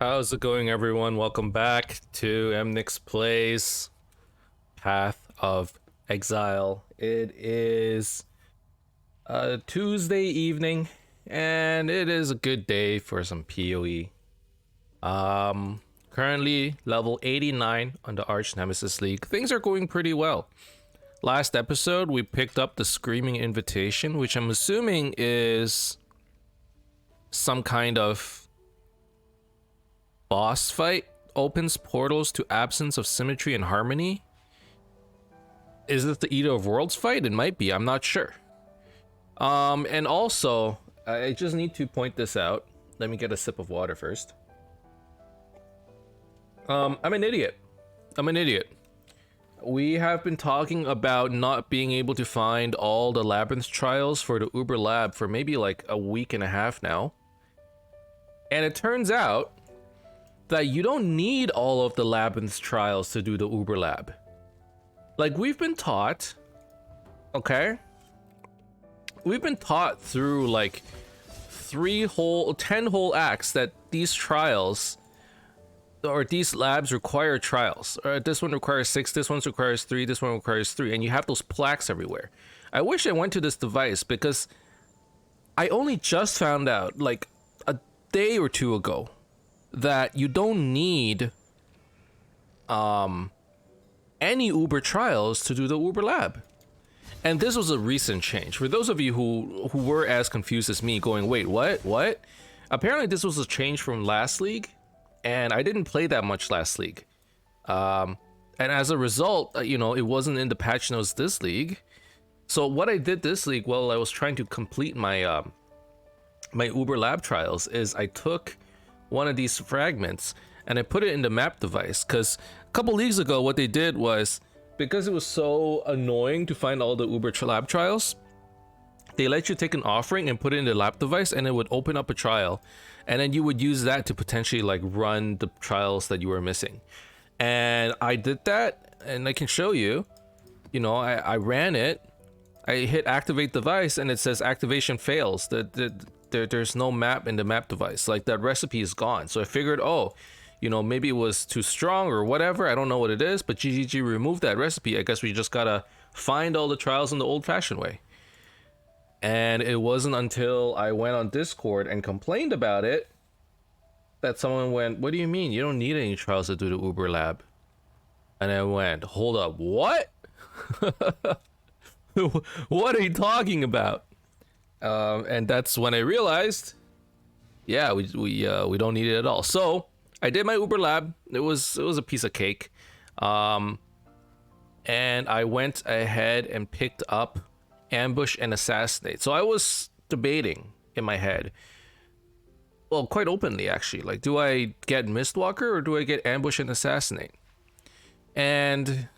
How's it going, everyone? Welcome back to Emnix Plays Path of Exile. It is a Tuesday evening, and it is a good day for some PoE. Currently level 89 on the Archnemesis League. Things are going pretty well. Last episode, we picked up the Screaming Invitation, which I'm assuming is some kind of boss fight. Opens portals to absence of symmetry and harmony. Is it the Eater of Worlds fight? It might be, I'm not sure. And also, I just need to point this out. Let me get a sip of water first. I'm an idiot. We have been talking about not being able to find all the Labyrinth trials for the Uber Lab for maybe like a week and a half now. And it turns out that you don't need all of the Labyrinth trials to do the Uber Lab. Like, we've been taught, okay? We've been taught through like 10 whole acts that these trials or these labs require trials. This one requires 6, this one requires 3, this one requires 3, and you have those plaques everywhere. I wish I went to this device because I only just found out like a day or two ago that you don't need any Uber trials to do the Uber Lab. And this was a recent change. For those of you who were as confused as me, going, wait, what? Apparently this was a change from last league, and I didn't play that much last league. And as a result, it wasn't in the patch notes this league. So what I did this league while I was trying to complete my my Uber Lab trials is I took one of these fragments and I put it in the map device, because a couple leagues ago what they did was, because it was so annoying to find all the Uber Lab trials, they let you take an offering and put it in the lab device, and it would open up a trial, and then you would use that to potentially like run the trials that you were missing. And I did that, and I can show you, I ran it, I hit activate device, and it says activation fails. There's no map in the map device. Like, that recipe is gone. So I figured, maybe it was too strong or whatever. I don't know what it is, but GGG removed that recipe. I guess we just gotta find all the trials in the old-fashioned way. And it wasn't until I went on Discord and complained about it that someone went, what do you mean? You don't need any trials to do the Uber Lab. And I went, hold up, what? What are you talking about? And that's when I realized, yeah, we don't need it at all. So I did my Uber Lab. It was a piece of cake. And I went ahead and picked up Ambush and Assassinate. So I was debating in my head, well, quite openly actually, like, do I get Mistwalker or do I get Ambush and Assassinate? And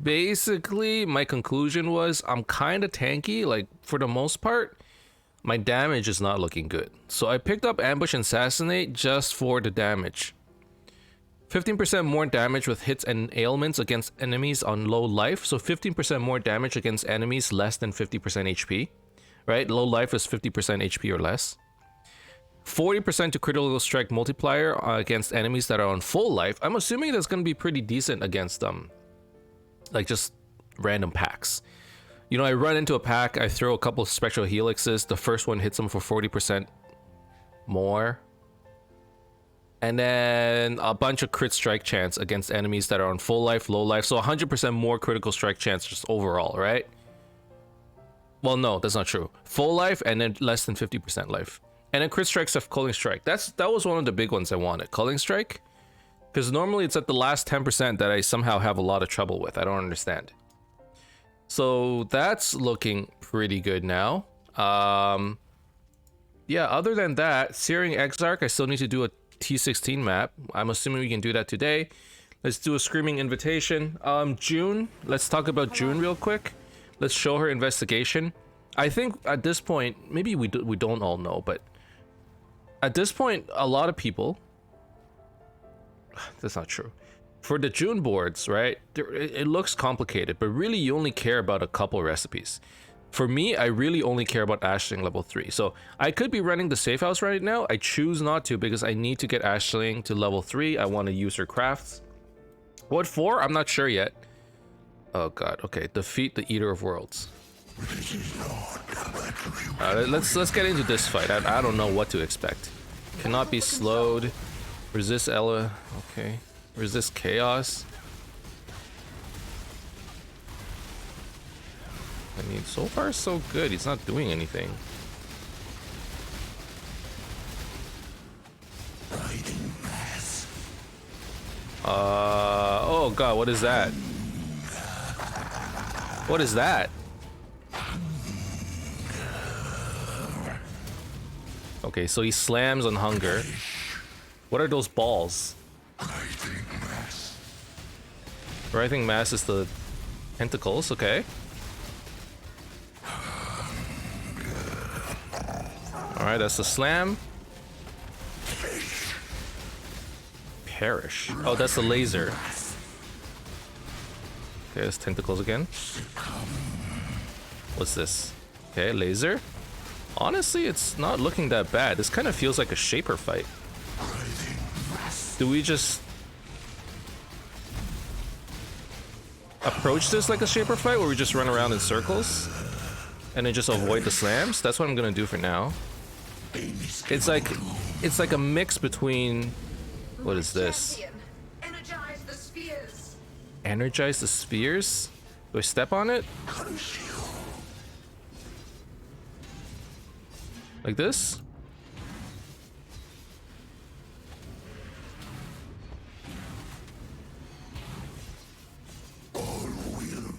basically my conclusion was, I'm kind of tanky. Like, for the most part, my damage is not looking good. So I picked up Ambush and Assassinate just for the damage. 15% more damage with hits and ailments against enemies on low life. So 15% more damage against enemies less than 50% HP. Right? Low life is 50% HP or less. 40% to critical strike multiplier against enemies that are on full life. I'm assuming that's going to be pretty decent against like just random packs. I run into a pack, I throw a couple of Spectral Helixes, the first one hits them for 40% more. And then a bunch of crit strike chance against enemies that are on full life, low life. So 100% more critical strike chance just overall, right? Well, no, that's not true. Full life and then less than 50% life. And then crit strikes have Culling Strike. That was one of the big ones I wanted, Culling Strike. Because normally it's at the last 10% that I somehow have a lot of trouble with. I don't understand. So that's looking pretty good now. Yeah, other than that, Searing Exarch, I still need to do a T16 map. I'm assuming we can do that today. Let's do a Screaming Invitation. June, let's talk about June real quick. Let's show her investigation. I think at this point, maybe we don't all know, but at this point, a lot of people, that's not true. For the June boards, right, it looks complicated, but really you only care about a couple recipes. For me, I really only care about Ashling level 3. So I could be running the safe house right now. I choose not to because I need to get Ashling to level 3. I want to use her crafts. What for? I'm not sure yet. Oh god, okay. Defeat the Eater of Worlds. Let's get into this fight. I don't know what to expect. Cannot be slowed. Resist Ella. Okay. Resist Chaos. I mean, so far so good. He's not doing anything. Oh god, what is that? What is that? Okay, so he slams on hunger. What are those balls? Writhing mass is the tentacles, okay. Alright, that's the slam. Perish. Oh, that's the laser. Okay, that's tentacles again. What's this? Okay, laser. Honestly, it's not looking that bad. This kind of feels like a Shaper fight. Do we just approach this like a Shaper fight where we just run around in circles and then just avoid the slams? That's what I'm gonna do for now. It's like a mix between, what is this? Energize the spheres. Energize the spheres? Do I step on it? Like this?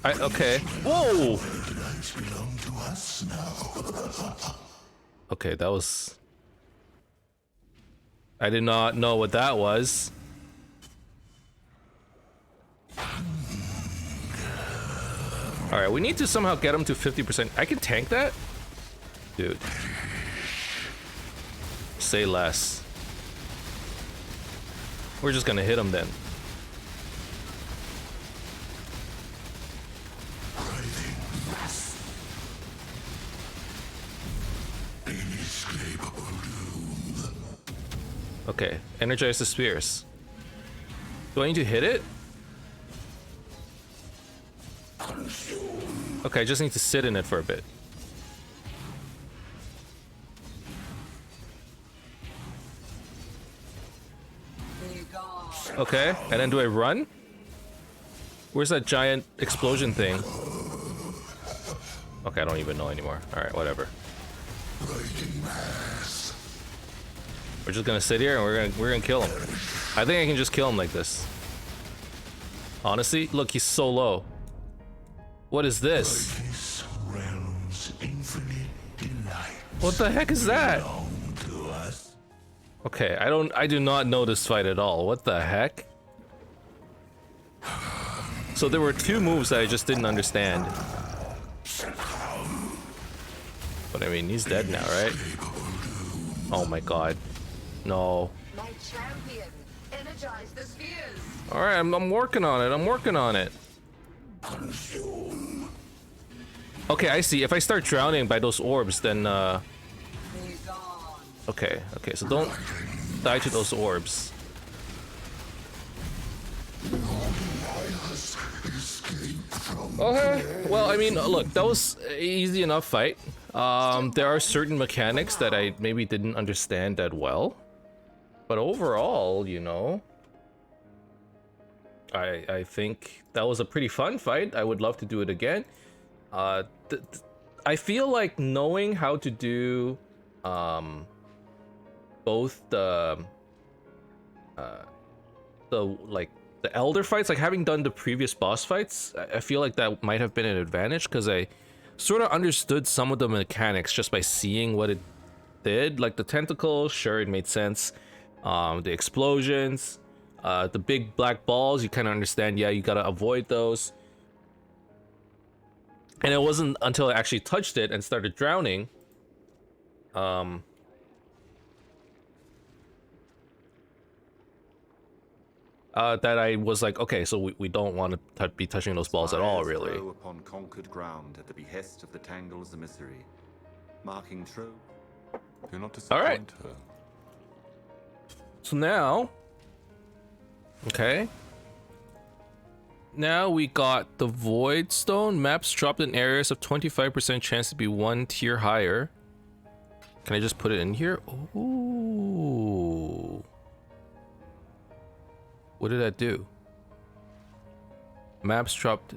Okay. Whoa! Okay, that was... I did not know what that was. Alright, we need to somehow get him to 50%. I can tank that? Dude. Say less. We're just gonna hit him then. Okay, energize the spheres. Do I need to hit it? Okay, I just need to sit in it for a bit. Okay, and then do I run? Where's that giant explosion thing? Okay, I don't even know anymore. Alright, whatever. We're just gonna sit here and we're gonna kill him. I think I can just kill him like this. Honestly, look, he's so low. What is this? What the heck is that? Okay, I do not know this fight at all. What the heck? So there were two moves that I just didn't understand. But I mean, he's dead now, right? Oh my god. No. My champion, energize the spheres. All right, I'm working on it. I'm working on it. Okay, I see. If I start drowning by those orbs, then okay, so don't die to those orbs. Okay, well, I mean, look, that was an easy enough fight. There are certain mechanics that I maybe didn't understand that well. But overall, you know, I think that was a pretty fun fight. I would love to do it again. I feel like knowing how to do both the elder fights, like having done the previous boss fights, I feel like that might have been an advantage because I sort of understood some of the mechanics just by seeing what it did. Like the tentacles, sure, it made sense. The explosions, the big black balls, you kind of understand, yeah, you gotta avoid those. And it wasn't until I actually touched it and started drowning, that I was like, okay, so we don't want to be touching those balls at all, really. Throw upon conquered ground at the behest of the Tangle's emissary, marking true. Do not All right. disappoint her. So now, okay. Now we got the Void Stone. Maps dropped in areas of 25% chance to be 1 tier higher. Can I just put it in here? Ooh. What did that do? Maps dropped.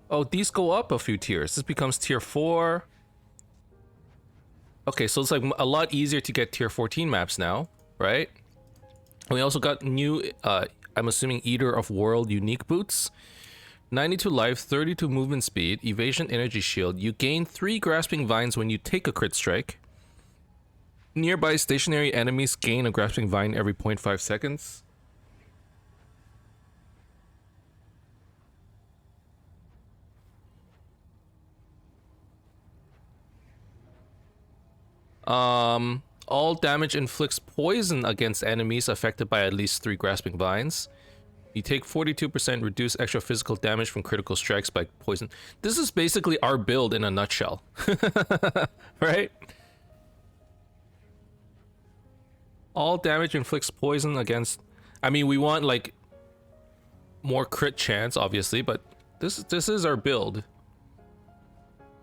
Oh, these go up a few tiers. This becomes tier 4. Okay, so it's like a lot easier to get tier 14 maps now, right? We also got new, I'm assuming Eater of World unique boots. 92 life, 32 movement speed, evasion energy shield. You gain 3 grasping vines when you take a crit strike. Nearby stationary enemies gain a grasping vine every 0.5 seconds. All damage inflicts poison against enemies affected by at least 3 grasping vines. You take 42% reduced extra physical damage from critical strikes by poison. This is basically our build in a nutshell. Right? All damage inflicts poison against... I mean, we want, like, more crit chance, obviously, but this is our build.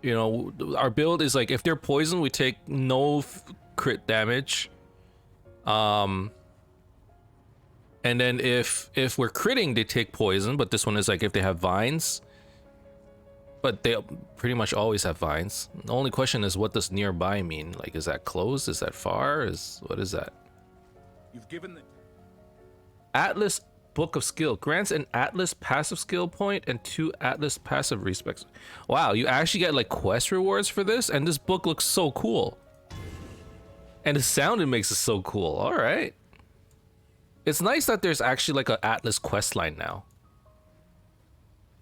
You know, our build is, like, if they're poisoned, we take no crit damage. And then if we're critting, they take poison, but this one is, like, if they have vines. But they pretty much always have vines. The only question is, what does nearby mean? Like, is that close? Is that far? What is that? You've given the Atlas Book of Skill grants an Atlas passive skill point and 2 Atlas passive respects. Wow, you actually get like quest rewards for this, and this book looks so cool. And the sound it makes is so cool. All right. It's nice that there's actually like an Atlas quest line now.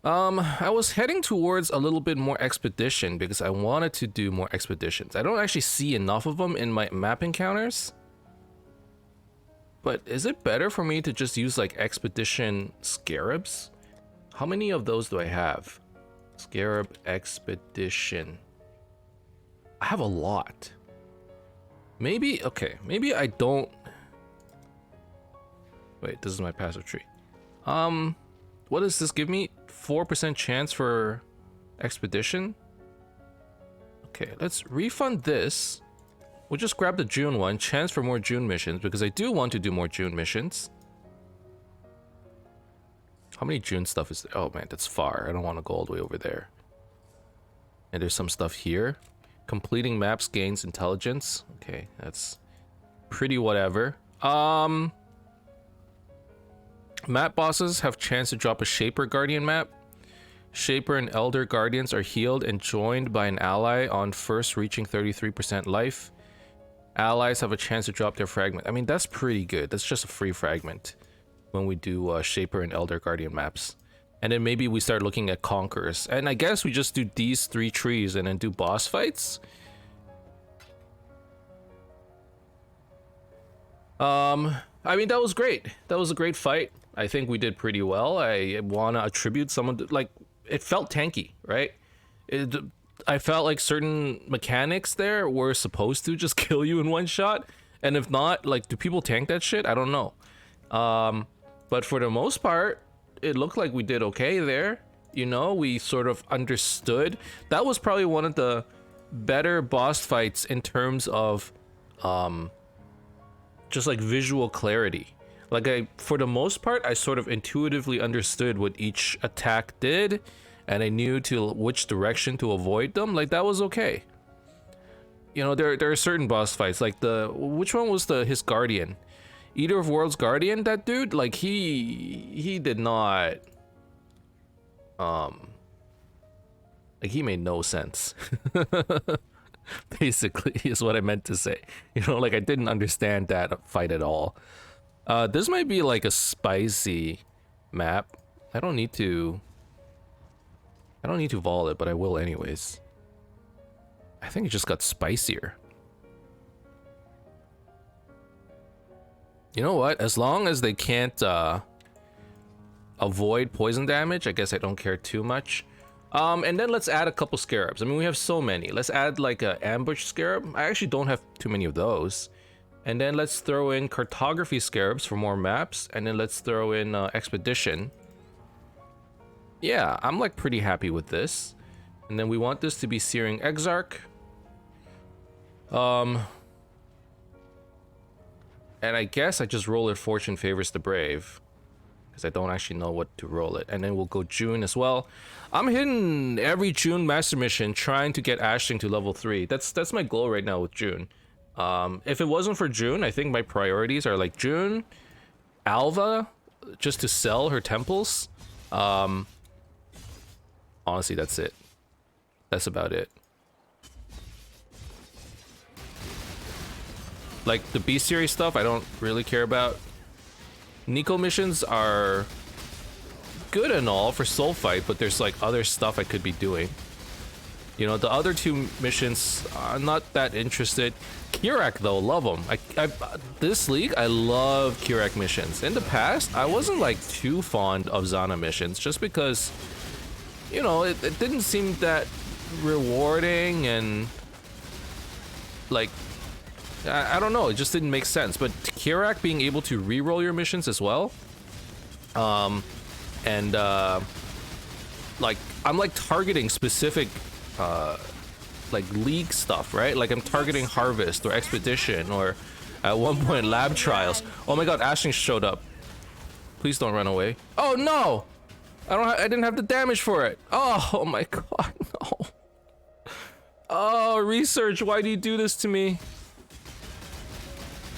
I was heading towards a little bit more expedition because I wanted to do more expeditions. I don't actually see enough of them in my map encounters. But is it better for me to just use like expedition scarabs? How many of those do I have? Scarab expedition. I have a lot. Maybe, okay, maybe I don't. Wait, this is my passive tree. What does this give me? 4% chance for expedition? Okay, let's refund this. We'll just grab the June one, chance for more June missions, because I do want to do more June missions. How many June stuff is there? Oh man, that's far. I don't want to go all the way over there. And there's some stuff here. Completing maps gains intelligence. Okay, that's pretty whatever. Map bosses have chance to drop a Shaper Guardian map. Shaper and Elder Guardians are healed and joined by an ally on first reaching 33% life. Allies have a chance to drop their fragment. I mean, that's pretty good. That's just a free fragment when we do Shaper and Elder Guardian maps. And then maybe we start looking at Conquerors. And I guess we just do these 3 trees and then do boss fights. I mean, that was great. That was a great fight. I think we did pretty well. I want to attribute some of the, like, it felt tanky, right? I felt like certain mechanics there were supposed to just kill you in one shot. And if not, like, do people tank that shit? I don't know. But for the most part, it looked like we did okay there. You know, we sort of understood. That was probably one of the better boss fights in terms of just like visual clarity. Like, for the most part, I sort of intuitively understood what each attack did, and I knew which direction to avoid them. Like, that was okay. You know, there are certain boss fights, like which one was his guardian? Eater of Worlds Guardian, that dude, like, he did not, like, he made no sense. Basically, is what I meant to say. You know, like, I didn't understand that fight at all. This might be like a spicy map. I don't need to vol it, but I will anyways. I think it just got spicier. You know what? As long as they can't avoid poison damage, I guess I don't care too much. And then let's add a couple scarabs. I mean, we have so many. Let's add like a ambush scarab. I actually don't have too many of those. And then let's throw in cartography scarabs for more maps. And then let's throw in expedition. Yeah, I'm like pretty happy with this. And then we want this to be Searing Exarch. And I guess I just roll it Fortune Favors the Brave, because I don't actually know what to roll it. And then we'll go June as well. I'm hitting every June Master Mission trying to get Ashling to level 3. That's my goal right now with June. If it wasn't for June, I think my priorities are like June, Alva, just to sell her temples. Honestly, that's it. That's about it. Like the B series stuff, I don't really care about. Nico missions are good and all for soul fight, but there's like other stuff I could be doing. You know, the other two missions, I'm not that interested. Kirak though, love them. This league, I love Kirak missions. In the past, I wasn't like too fond of Zana missions, just because, you know, it didn't seem that rewarding, and like, I don't know, it just didn't make sense. But Kirak being able to re-roll your missions as well, like I'm like targeting specific like league stuff, right? Like I'm targeting Harvest or Expedition, or at one point Lab Trials. Oh my god, Ashling showed up. Please don't run away. Oh no! I didn't have the damage for it. Oh my god, no. Oh, research, why do you do this to me?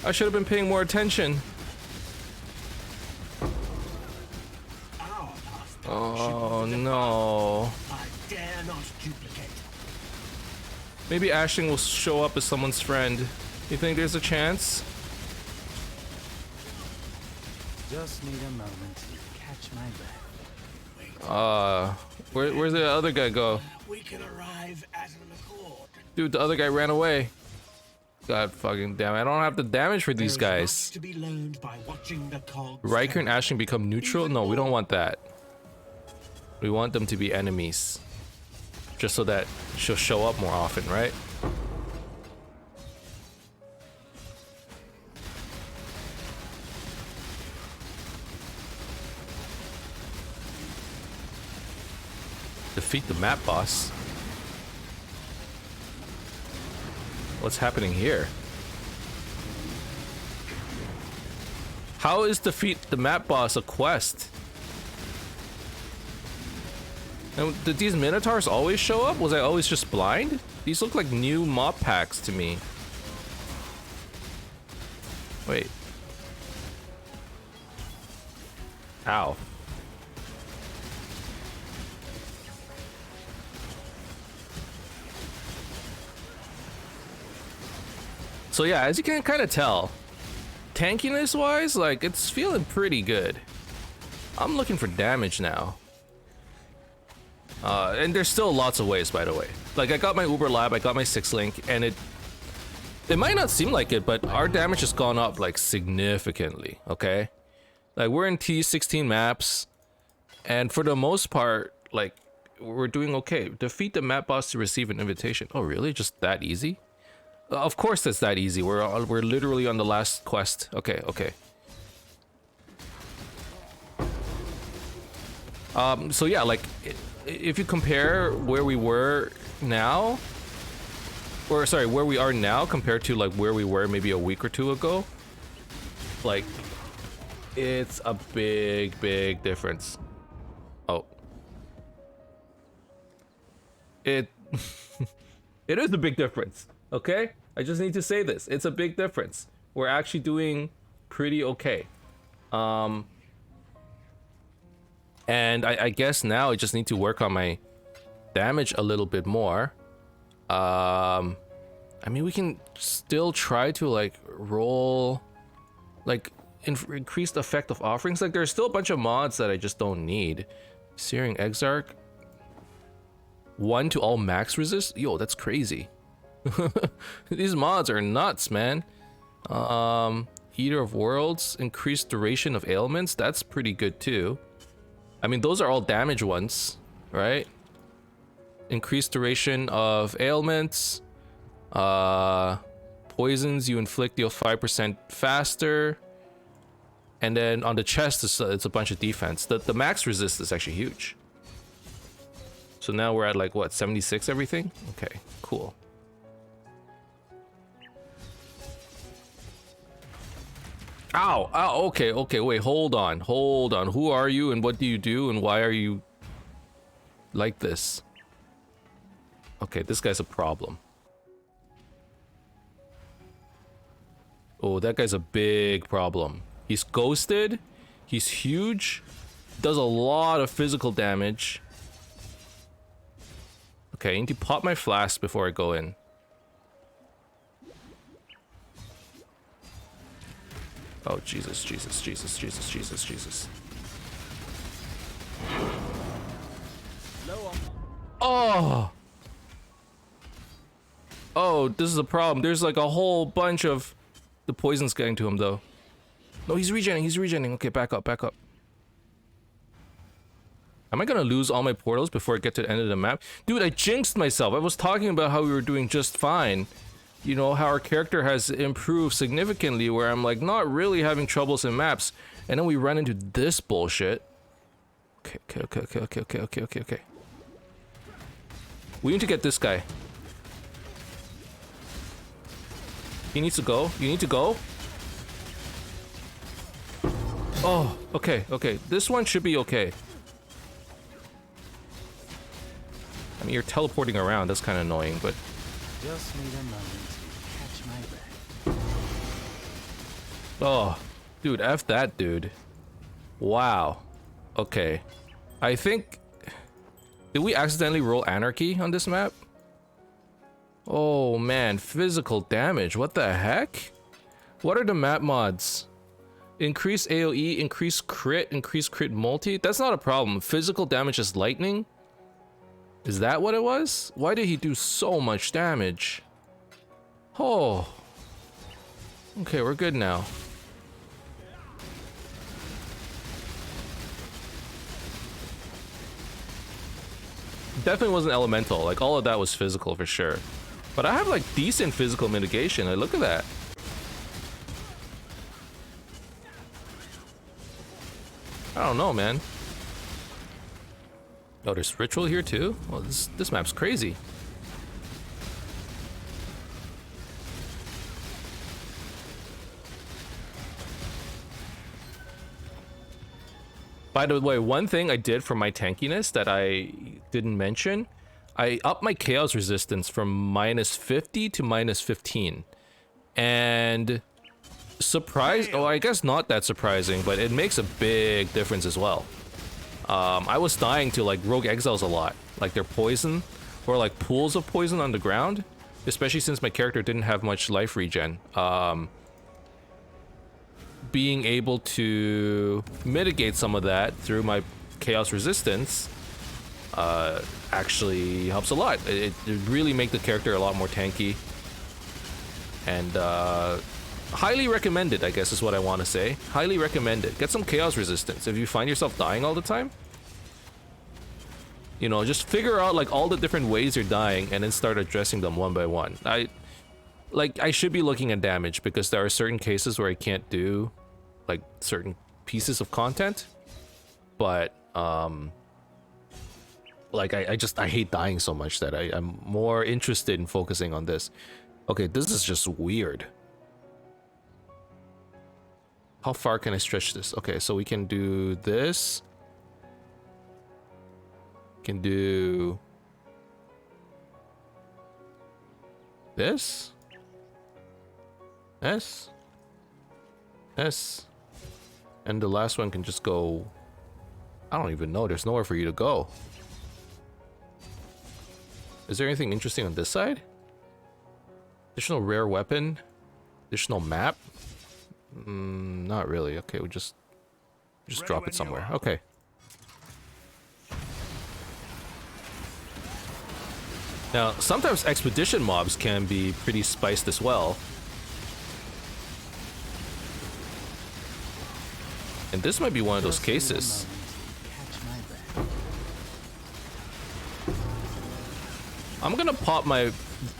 I should have been paying more attention. Oh no. I dare not duplicate. Maybe Ashling will show up as someone's friend. You think there's a chance? Just need a moment to catch my breath. Where's the other guy go? We can arrive at an accord. Dude, the other guy ran away. God fucking damn, I don't have the damage for these There is guys. much to be learned by watching the cogs Riker and turn. Ashling become neutral? No, we don't want that. We want them to be enemies. Just so that she'll show up more often, right? Defeat the map boss. What's happening here? How is defeat the map boss a quest? And did these Minotaurs always show up? Was I always just blind? These look like new mob packs to me. Wait. Ow. So yeah, as you can kind of tell, tankiness wise, like it's feeling pretty good. I'm looking for damage now. And there's still lots of ways, by the way. Like I got my Uber Lab, I got my 6-link, and it might not seem like it, but our damage has gone up like significantly, okay? Like we're in T16 maps, and for the most part, like we're doing okay. Defeat the map boss to receive an invitation. Oh really? Just that easy? Of course that's that easy. We're literally on the last quest. Okay, okay. So yeah, like if you compare where we were now, or sorry, where we are now compared to like where we were maybe a week or two ago, like it's a big difference. Oh, it it is a big difference. Okay, I just need to say this. It's a big difference. We're actually doing pretty okay. And I guess now I just need to work on my damage a little bit more. I mean, we can still try to like roll, like increased effect of offerings. Like there's still a bunch of mods that I just don't need. Searing Exarch. 1 to all max resist? Yo, that's crazy. These mods are nuts, man. Eater of Worlds, increased duration of ailments. That's pretty good too. I mean, those are all damage ones, right? Increased duration of ailments. Poisons you inflict deal 5% faster. And then on the chest, it's a bunch of defense. The max resist is actually huge. So now we're at like, what, 76 everything? Okay, cool. Ow! Ow, okay, okay, wait, hold on. Who are you and what do you do and why are you like this? Okay, this guy's a problem. Oh, that guy's a big problem. He's ghosted. He's huge. Does a lot of physical damage. Okay, I need to pop my flask before I go in. Oh, Jesus, Jesus, Jesus, Jesus, Jesus, Jesus. Oh! Oh, this is a problem. There's like a whole bunch of... The poison's getting to him, though. No, he's regenerating, Okay, back up, back up. Am I gonna lose all my portals before I get to the end of the map? Dude, I jinxed myself. I was talking about how we were doing just fine. You know, how our character has improved significantly, where I'm like not really having troubles in maps. And then we run into this bullshit. Okay. We need to get this guy. He needs to go. You need to go. Oh, okay. This one should be okay. I mean, you're teleporting around. That's kind of annoying, but... Just need a moment to catch my breath. Oh, dude, F that dude. Wow. Okay. I think... Did we accidentally roll Anarchy on this map? Oh man, physical damage. What the heck? What are the map mods? Increase AoE, increase crit multi? That's not a problem. Physical damage is lightning? Is that what it was? Why did he do so much damage? Oh. Okay, we're good now. Definitely wasn't elemental. Like, all of that was physical for sure. But I have, like, decent physical mitigation. Like, look at that. I don't know, man. Oh, there's ritual here too? Well, this map's crazy. By the way, one thing I did for my tankiness that I didn't mention, I upped my chaos resistance from -50 to -15. And oh, I guess not that surprising, but it makes a big difference as well. I was dying to like rogue exiles a lot, like their poison or like pools of poison on the ground, especially since my character didn't have much life regen. Being able to mitigate some of that through my chaos resistance actually helps a lot. It really makes the character a lot more tanky, and highly recommended, I guess is what I want to say. Highly recommended. Get some chaos resistance if you find yourself dying all the time. You know, just figure out like all the different ways you're dying and then start addressing them one by one. I should be looking at damage because there are certain cases where I can't do like certain pieces of content, but like I hate dying so much that I'm more interested in focusing on this. Okay, this is just weird. How far can I stretch this? Okay, so we can do this. Can do this. S. And the last one can just go... I don't even know. There's nowhere for you to go. Is there anything interesting on this side? Additional rare weapon? Additional map? Not really. Okay, we just drop it somewhere. Okay. Now, sometimes expedition mobs can be pretty spiced as well. And this might be one of those Just need a cases. moment to catch my breath. I'm gonna pop my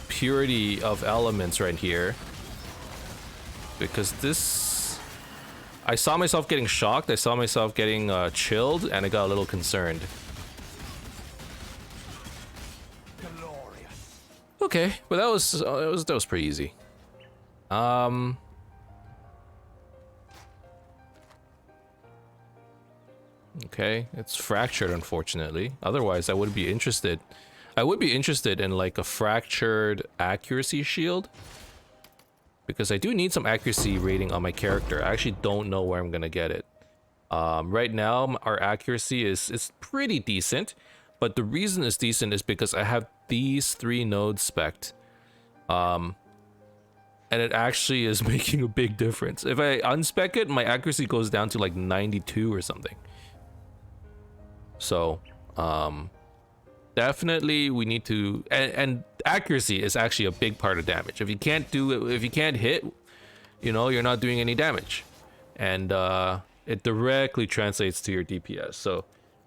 purity of elements right here. Because this... I saw myself getting shocked, I saw myself getting chilled, and I got a little concerned. Okay, but that was pretty easy. Okay, it's fractured, unfortunately. Otherwise, I would be interested. I would be interested in like a fractured accuracy shield. Because I do need some accuracy rating on my character. I actually don't know where I'm gonna get it. Right now, our accuracy is pretty decent. But the reason it's decent is because I have these 3 nodes spec'd. And it actually is making a big difference. If I unspec it, my accuracy goes down to like 92 or something. So, definitely we need to... And accuracy is actually a big part of damage. If you can't do it, if you can't hit, you know, you're not doing any damage. And it directly translates to your DPS. So,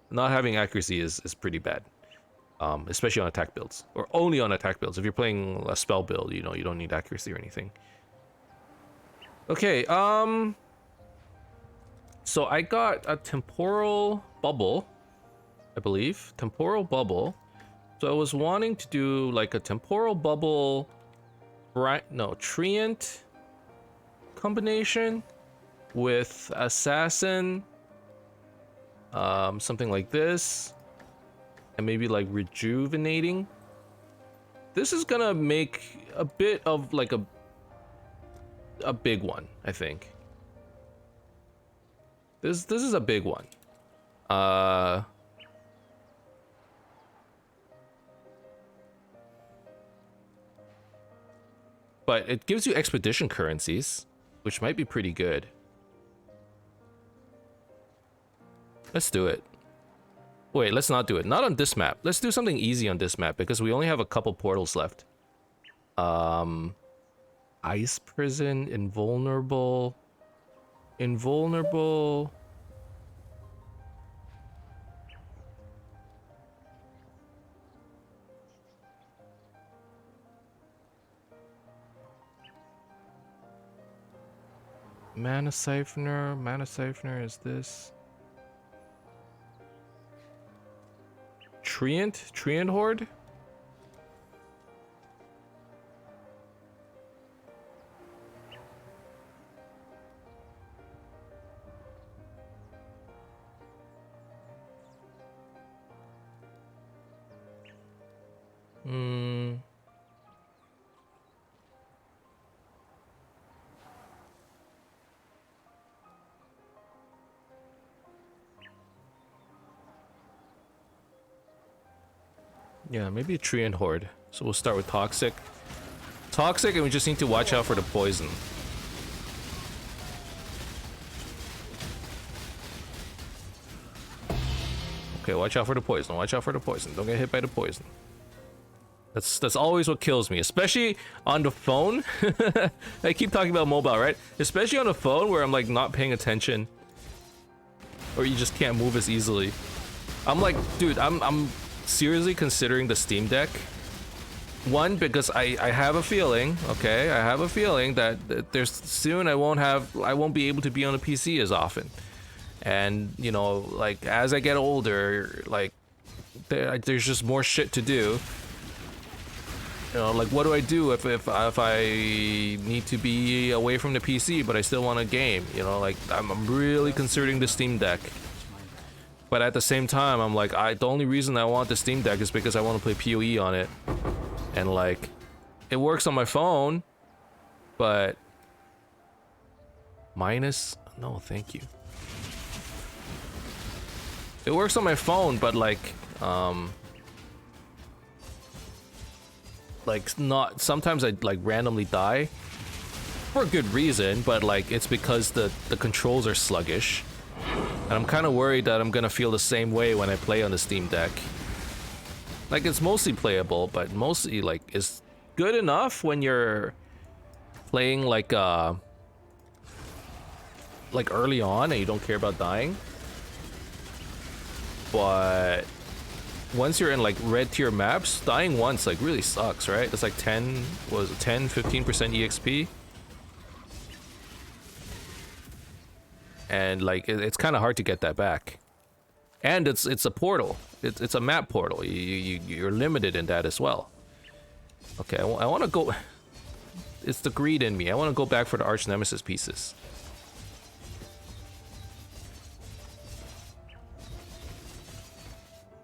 not having accuracy is pretty bad. Especially on attack builds. Or only on attack builds. If you're playing a spell build, you know, you don't need accuracy or anything. Okay, so I got a temporal bubble, I believe. Temporal bubble. So I was wanting to do like a temporal bubble, treant combination with assassin, something like this, and maybe like rejuvenating. This is gonna make a bit of like a big one, I think. This is a big one. But it gives you expedition currencies, which might be pretty good. Let's do it. Wait, let's not do it. Not on this map. Let's do something easy on this map because we only have a couple portals left. Ice prison, invulnerable. Invulnerable. Mana Siphoner. Mana Siphoner is this. Treant? Treant Horde? Yeah, maybe a Treant Horde. So we'll start with Toxic. Toxic, and we just need to watch out for the poison. Okay, watch out for the poison. Watch out for the poison. Don't get hit by the poison. That's always what kills me, especially on the phone. I keep talking about mobile, right? Especially on the phone where I'm like not paying attention, or you just can't move as easily. I'm like, dude, I'm seriously considering the Steam Deck. One, because I have a feeling, okay, I have a feeling that there's soon I won't be able to be on a PC as often. And, you know, like, as I get older, like, there's just more shit to do. You know, like, what do I do if I need to be away from the PC, but I still want a game? You know, like, I'm really considering the Steam Deck. But at the same time, I'm like, the only reason I want the Steam Deck is because I want to play PoE on it. And, like, it works on my phone, but... No, thank you. It works on my phone, but, like, not... Sometimes I, like, randomly die. For a good reason, but, like, it's because the controls are sluggish. And I'm kind of worried that I'm gonna feel the same way when I play on the Steam Deck. Like, it's mostly playable, but mostly, like, it's good enough when you're playing, like like early on and you don't care about dying. But once you're in like red tier maps, dying once like really sucks, right? It's like 10, was it 10-15% EXP? And like it's kind of hard to get that back. And it's a portal. It's a map portal. You're limited in that as well. Okay, I want to go. It's the greed in me. I want to go back for the Archnemesis pieces.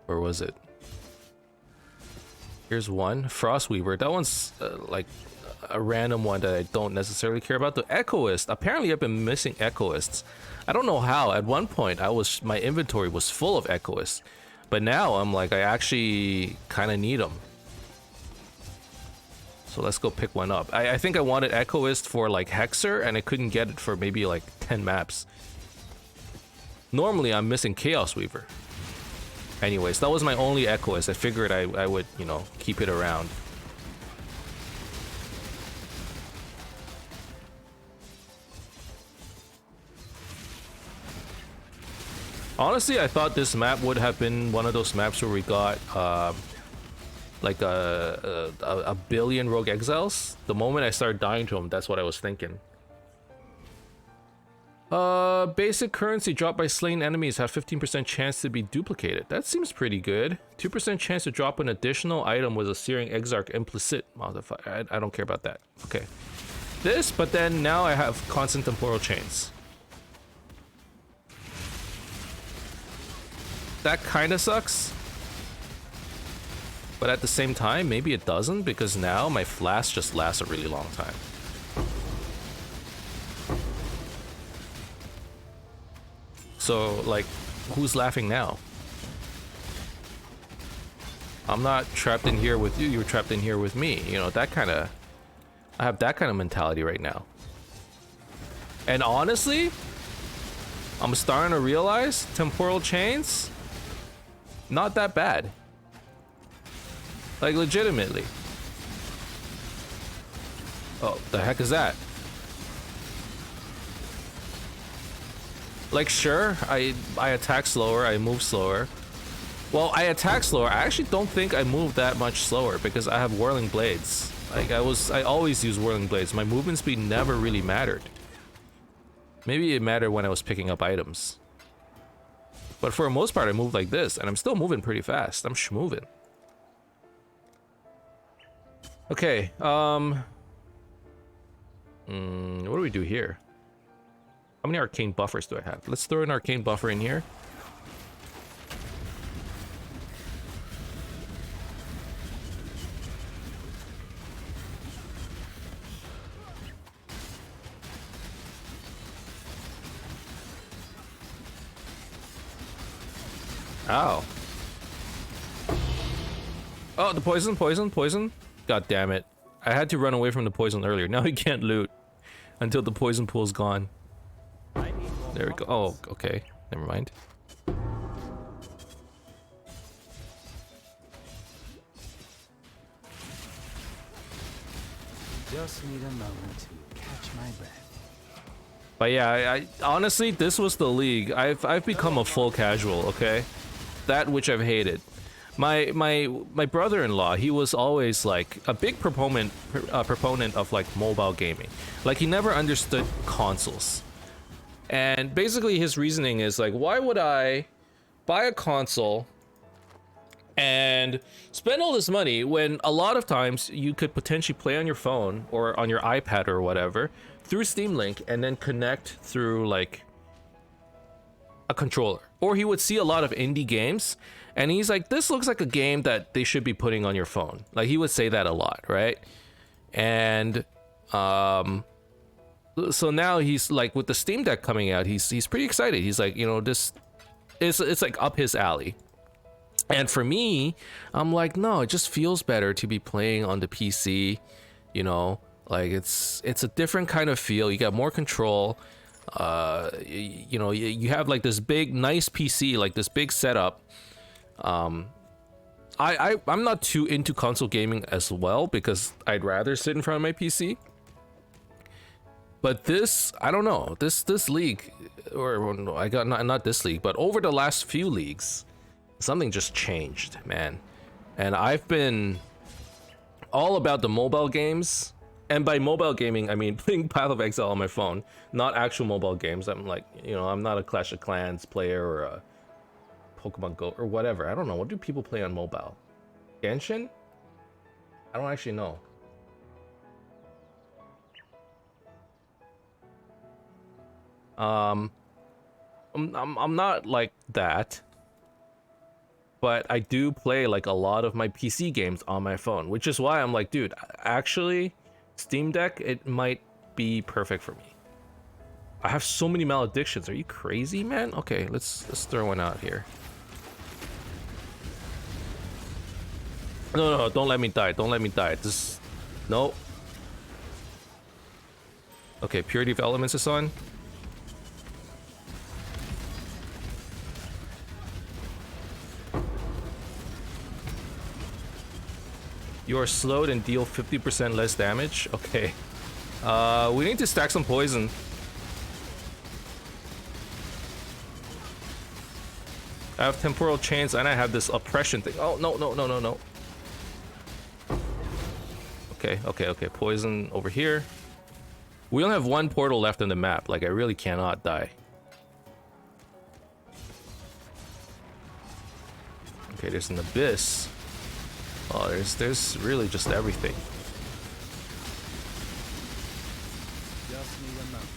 Where was it? Here's one. Frostweaver. That one's like a random one that I don't necessarily care about. The Echoist. Apparently I've been missing Echoists. I don't know how. At one point my inventory was full of Echoists. But now I'm like, I actually kind of need them. So let's go pick one up. I think I wanted Echoist for like Hexer, and I couldn't get it for maybe like 10 maps. Normally I'm missing Chaos Weaver. Anyways, that was my only Echoist. I figured I would, you know, keep it around. Honestly, I thought this map would have been one of those maps where we got like a billion rogue exiles. The moment I started dying to them, that's what I was thinking. Basic currency dropped by slain enemies have 15% chance to be duplicated. That seems pretty good. 2% chance to drop an additional item with a Searing Exarch implicit modifier. I don't care about that. Okay. This, but then now I have constant temporal chains. That kind of sucks. But at the same time, maybe it doesn't, because now my flask just lasts a really long time. So, like, who's laughing now? I'm not trapped in here with you, you're trapped in here with me. You know, that kind of... I have that kind of mentality right now. And honestly, I'm starting to realize temporal chains, not that bad. Like, legitimately. Oh, the heck is that? Like, sure, I attack slower, I move slower. Well, I attack slower. I actually don't think I move that much slower because I have whirling blades. Like, I always use whirling blades. My movement speed never really mattered. Maybe it mattered when I was picking up items. But for the most part, I move like this, and I'm still moving pretty fast. I'm schmoving. Okay, what do we do here? How many arcane buffers do I have? Let's throw an arcane buffer in here. Ow. Oh, the poison. God damn it. I had to run away from the poison earlier. Now he can't loot until the poison pool's gone. There we go. Oh, okay. Never mind. Just need a moment to catch my breath. But yeah, I honestly, this was the league. I've become a full casual, okay? That which I've hated. My brother-in-law, he was always like a big proponent of like mobile gaming. Like, he never understood consoles. And basically his reasoning is like, why would I buy a console and spend all this money when a lot of times you could potentially play on your phone or on your iPad or whatever through Steam Link and then connect through like a controller. Or he would see a lot of indie games and he's like, this looks like a game that they should be putting on your phone. Like, he would say that a lot, right? And so now he's like, with the Steam Deck coming out, he's pretty excited. He's like, you know, this it's like up his alley. And for me, I'm like, no, it just feels better to be playing on the PC, you know, like it's a different kind of feel. You got more control. You know, you have like this big, nice PC, like this big setup. I'm not too into console gaming as well because I'd rather sit in front of my PC. But this, I don't know. This league, or no, I got not this league, but over the last few leagues, something just changed, man. And I've been all about the mobile games. And by mobile gaming, I mean playing Path of Exile on my phone, not actual mobile games. I'm like, you know, I'm not a Clash of Clans player or a Pokemon Go or whatever. I don't know. What do people play on mobile? Genshin? I don't actually know. I'm not like that. But I do play like a lot of my PC games on my phone, which is why I'm like, dude, actually, Steam Deck, it might be perfect for me. I have so many maledictions. Are you crazy, man? Okay, let's throw one out here. No, don't let me die. Don't let me die. Just no. Okay, Purity of Elements is on. You are slowed and deal 50% less damage. Okay. We need to stack some poison. I have temporal chains and I have this oppression thing. Oh, no. Okay. Poison over here. We only have one portal left on the map. Like, I really cannot die. Okay, there's an abyss. Oh, there's really just everything. Just need a moment.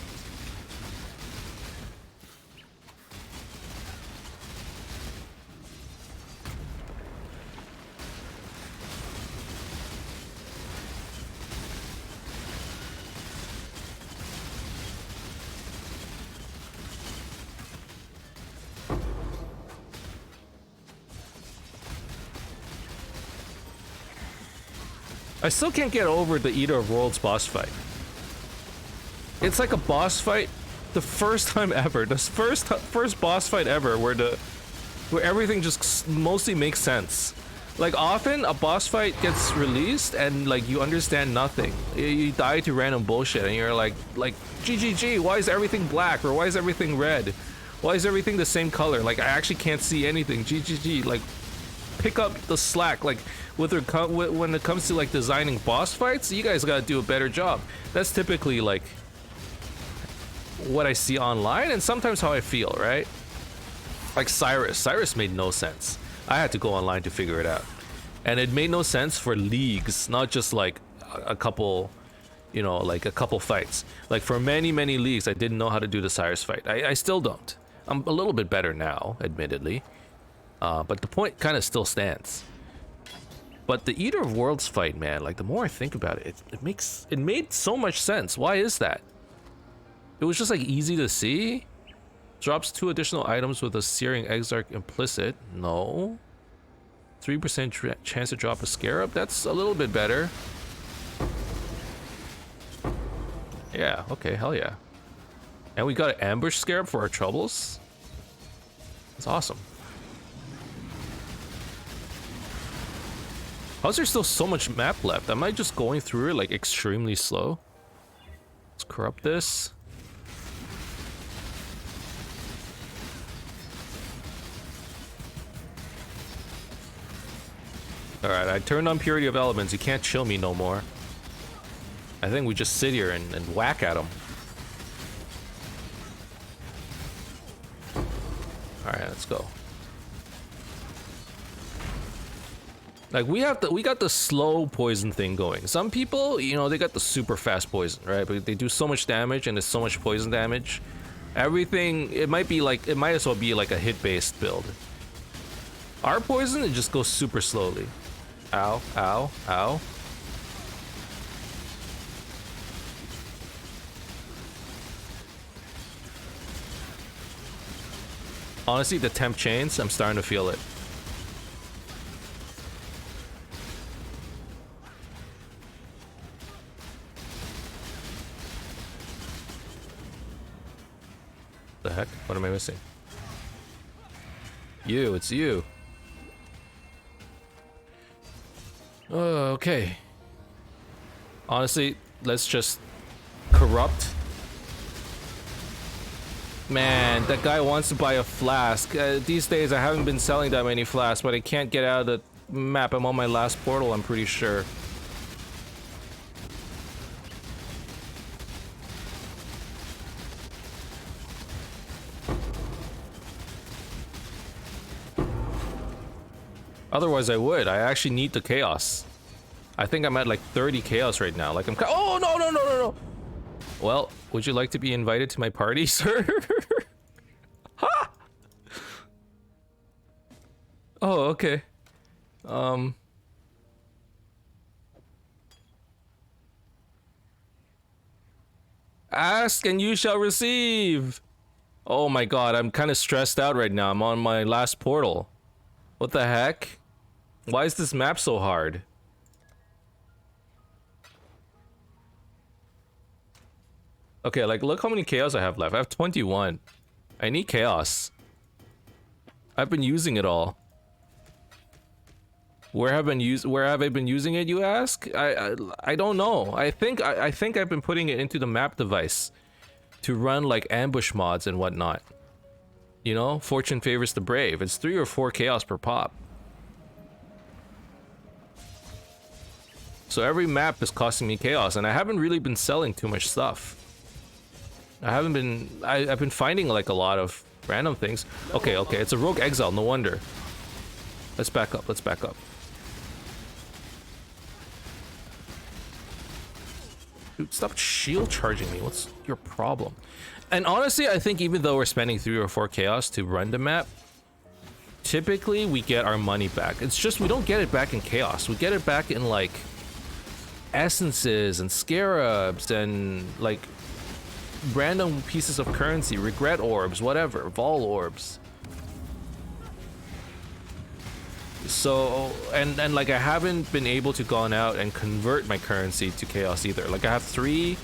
I still can't get over the Eater of Worlds boss fight. It's like a boss fight, the first time ever, the first boss fight ever, where everything just mostly makes sense. Like, often a boss fight gets released and like you understand nothing. You die to random bullshit and you're like GGG, why is everything black or why is everything red? Why is everything the same color? Like, I actually can't see anything. GGG, like, pick up the slack. Like, when it comes to like designing boss fights, you guys gotta do a better job. That's typically like what I see online and sometimes how I feel, right? Like Cyrus made no sense. I had to go online to figure it out, and it made no sense for leagues, not just like a couple, you know, like a couple fights. Like, for many leagues I didn't know how to do the Cyrus fight. I still don't. I'm a little bit better now, admittedly, but the point kind of still stands. But the Eater of Worlds fight, man, like, the more I think about it, it made so much sense. Why is that? It was just like easy to see. Drops 2 additional items with a Searing Exarch implicit. No. 3% chance to drop a Scarab. That's a little bit better. Yeah, okay, hell yeah. And we got an Ambush Scarab for our troubles. That's awesome. How's there still so much map left? Am I just going through it like extremely slow? Let's corrupt this. Alright, I turned on Purity of Elements. You can't chill me no more. I think we just sit here and whack at them. Alright, let's go. Like, we got the slow poison thing going. Some people, you know, they got the super fast poison, right? But they do so much damage and there's so much poison damage. Everything, it might as well be like a hit-based build. Our poison, it just goes super slowly. Ow, ow, ow. Honestly, the temp chains, I'm starting to feel it. The heck? What am I missing? You, it's you. Okay. Honestly, let's just corrupt Man, that guy wants to buy a flask. These days I haven't been selling that many flasks, but I can't get out of the map. I'm on my last portal, I'm pretty sure. Otherwise I would. I actually need the chaos. I think I'm at like 30 chaos right now. Like I'm oh no no no no no. Well, would you like to be invited to my party, sir? Ha! Oh, okay. Ask and you shall receive. Oh my god, I'm kind of stressed out right now. I'm on my last portal. What the heck? Why is this map so hard? Okay, like look how many chaos I have left. I have 21. I need chaos. I've been using it all. Where have I been using it, you ask? I don't know. I think I've been putting it into the map device to run like ambush mods and whatnot. You know, fortune favors the brave. It's 3 or 4 chaos per pop. So every map is costing me chaos, and I haven't really been selling too much stuff. I've been finding like a lot of random things. Okay, okay, it's a rogue exile, no wonder. Let's back up, let's back up. Dude, stop shield charging me, what's your problem? And honestly, I think even though we're spending 3 or 4 chaos to run the map, typically we get our money back. It's just we don't get it back in chaos. We get it back in like essences and scarabs and like random pieces of currency, regret orbs, whatever, vol orbs. So, and like I haven't been able to gone out and convert my currency to chaos either. Like I have 3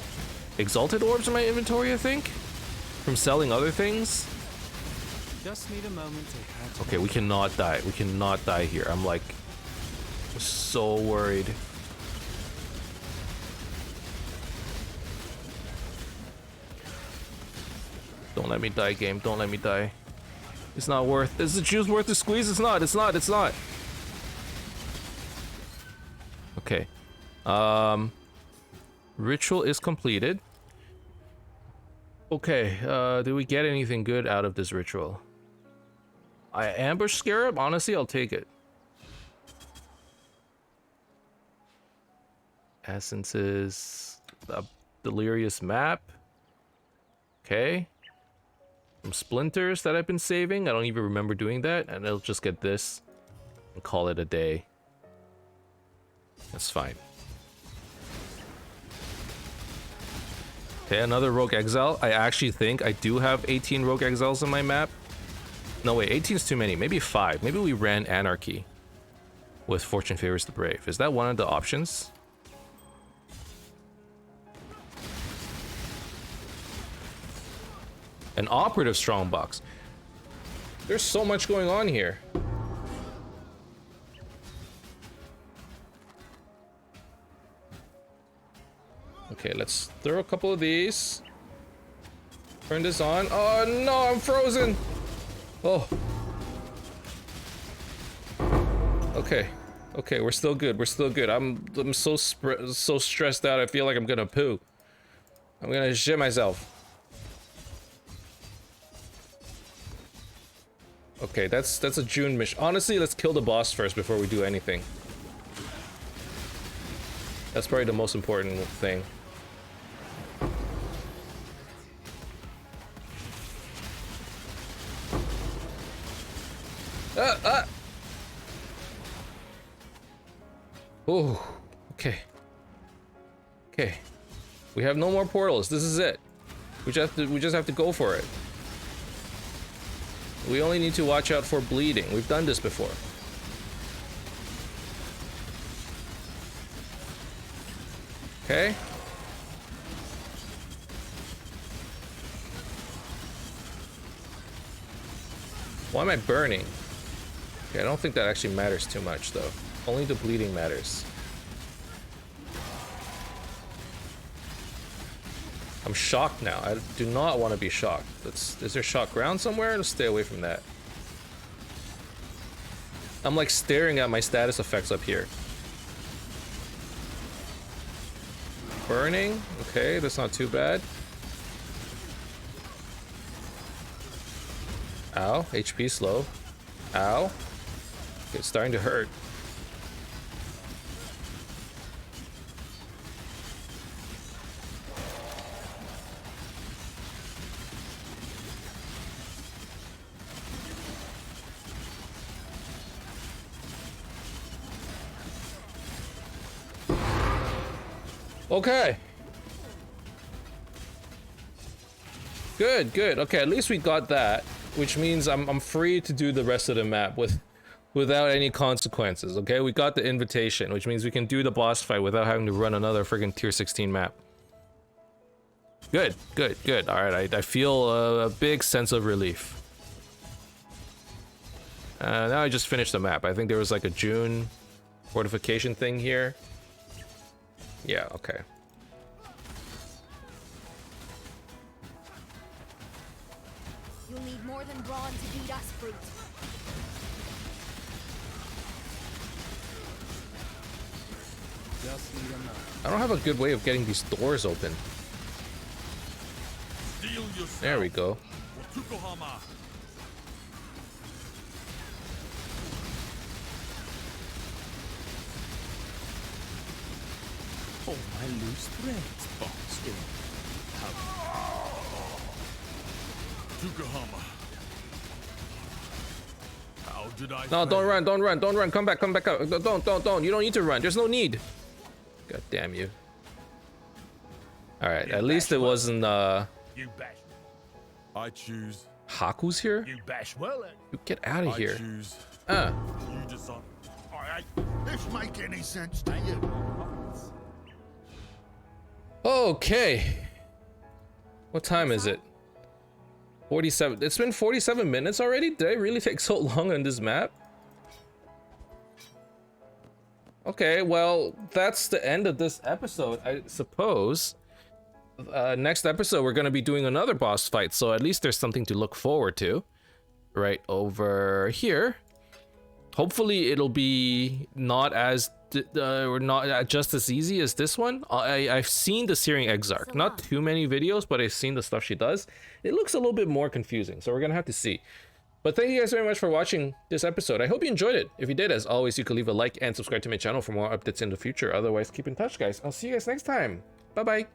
exalted orbs in my inventory, I think, from selling other things. Just need a moment to catch. Okay, we cannot die. We cannot die here. I'm like so worried. Don't let me die, game. Don't let me die. It's not worth. Is the juice worth the squeeze? It's not. It's not. It's not. Okay. Ritual is completed. Okay. Do we get anything good out of this ritual? I ambush scarab. Honestly, I'll take it. Essences. A delirious map. Okay. Some splinters that I've been saving. I don't even remember doing that, and I'll just get this and call it a day. That's fine. Okay, another rogue exile. I actually think I do have 18 rogue exiles on my map. No, wait, 18 is too many. Maybe 5. Maybe we ran anarchy with fortune favors the brave. Is that one of the options? An operative strongbox. There's so much going on here. Okay, let's throw a couple of these. Turn this on. Oh no, I'm frozen. Oh. Okay. Okay, we're still good. We're still good. I'm so stressed out. I feel like I'm gonna poo. I'm gonna shit myself. Okay, that's a June mission. Honestly, let's kill the boss first before we do anything. That's probably the most important thing. Oh, okay. Okay. We have no more portals. This is it. We just have to go for it. We only need to watch out for bleeding. We've done this before. Okay. Why am I burning? Okay, I don't think that actually matters too much though. Only the bleeding matters. I'm shocked now. I do not want to be shocked. Is there shock ground somewhere? Let's stay away from that. I'm like staring at my status effects up here. Burning? Okay, that's not too bad. Ow, HP slow. Ow. It's starting to hurt. Okay. Good, good. Okay, at least we got that, which means I'm free to do the rest of the map without any consequences. Okay, we got the invitation, which means we can do the boss fight without having to run another friggin' tier 16 map. Good, good, good. All right, I feel a big sense of relief. Now I just finished the map. I think there was like a June fortification thing here. Yeah, okay. You'll need more than brawn to beat us, brute. Just need a moment. I don't have a good way of getting these doors open. There we go. Oh, my loose threads, Boston. How did I No, don't run, don't run, don't run. Come back up. Don't. You don't need to run. There's no need. God damn you. Alright, at least it wasn't, You bash. I choose. Haku's here? You bash well. You get out of I here. choose. Uh. You decide. Alright. This make any sense to you? Okay. What time is it? 47. It's been 47 minutes already? Did I really take so long on this map? Okay, well, that's the end of this episode, I suppose. Next episode, we're going to be doing another boss fight, so at least there's something to look forward to. Right over here. Hopefully, it'll be not as... or not just as easy as this one. I've seen the Searing Exarch. Not too many videos, but I've seen the stuff she does. It looks a little bit more confusing, so we're gonna have to see. But thank you guys very much for watching this episode. I hope you enjoyed it. If you did, as always, you could leave a like and subscribe to my channel for more updates in the future. Otherwise, keep in touch, guys. I'll see you guys next time. Bye-bye.